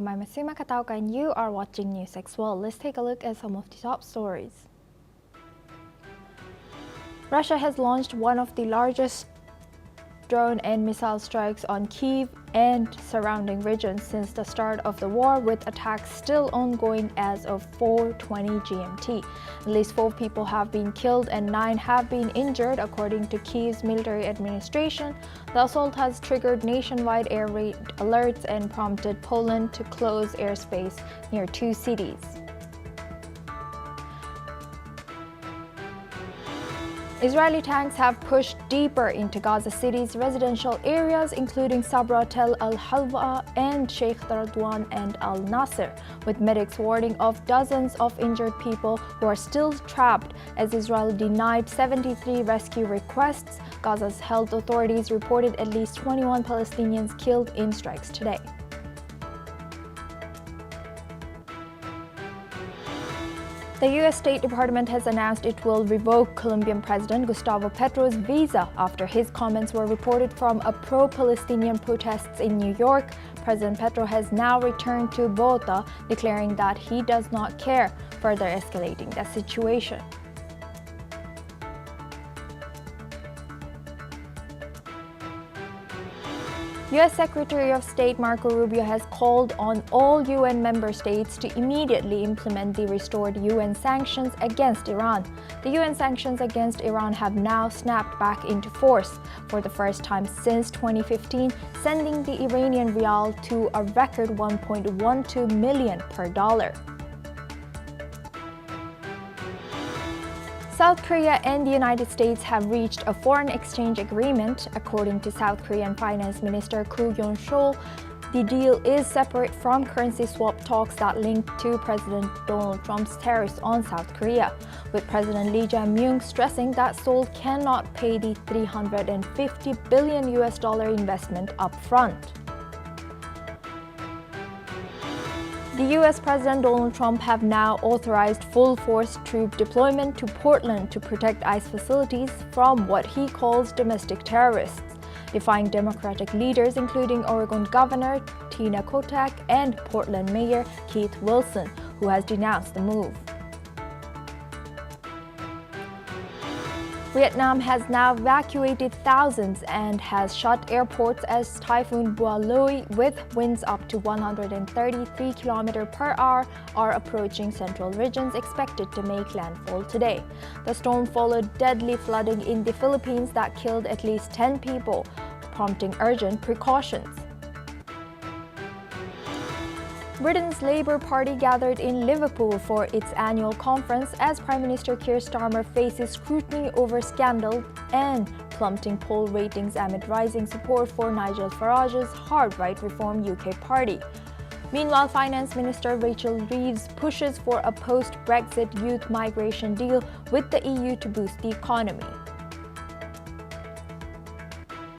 I'm Masima Katauka and you are watching NewsX World. Let's take a look at some of the top stories. Russia has launched one of the largest drone and missile strikes on Kyiv and surrounding regions since the start of the war, with attacks still ongoing as of 4:20 GMT. At least 4 people have been killed and 9 have been injured, according to Kyiv's military administration. The assault has triggered nationwide air raid alerts and prompted Poland to close airspace near 2 cities. Israeli tanks have pushed deeper into Gaza City's residential areas, including Sabra, Tel Al-Halwa, and Sheikh Radwan and Al Nasser, with medics warning of dozens of injured people who are still trapped as Israel denied 73 rescue requests. Gaza's health authorities reported at least 21 Palestinians killed in strikes today. The U.S. State Department has announced it will revoke Colombian President Gustavo Petro's visa after his comments were reported from a pro-Palestinian protests in New York. President Petro has now returned to Bogota, declaring that he does not care, further escalating the situation. U.S. Secretary of State Marco Rubio has called on all UN member states to immediately implement the restored UN sanctions against Iran. The UN sanctions against Iran have now snapped back into force for the first time since 2015, sending the Iranian rial to a record 1.12 million per dollar. South Korea and the United States have reached a foreign exchange agreement. According to South Korean Finance Minister Koo Yeon-chol, the deal is separate from currency swap talks that linked to President Donald Trump's tariffs on South Korea, with President Lee Jae-myung stressing that Seoul cannot pay the $350 billion investment up front. The U.S. President Donald Trump have now authorized full-force troop deployment to Portland to protect ICE facilities from what he calls domestic terrorists, defying Democratic leaders including Oregon Governor Tina Kotek and Portland Mayor Keith Wilson, who has denounced the move. Vietnam has now evacuated thousands and has shut airports as Typhoon Bualoi, with winds up to 133 km per hour, are approaching central regions, expected to make landfall today. The storm followed deadly flooding in the Philippines that killed at least 10 people, prompting urgent precautions. Britain's Labour Party gathered in Liverpool for its annual conference as Prime Minister Keir Starmer faces scrutiny over scandal and plummeting poll ratings amid rising support for Nigel Farage's hard right reform UK party. Meanwhile, Finance Minister Rachel Reeves pushes for a post-Brexit youth migration deal with the EU to boost the economy.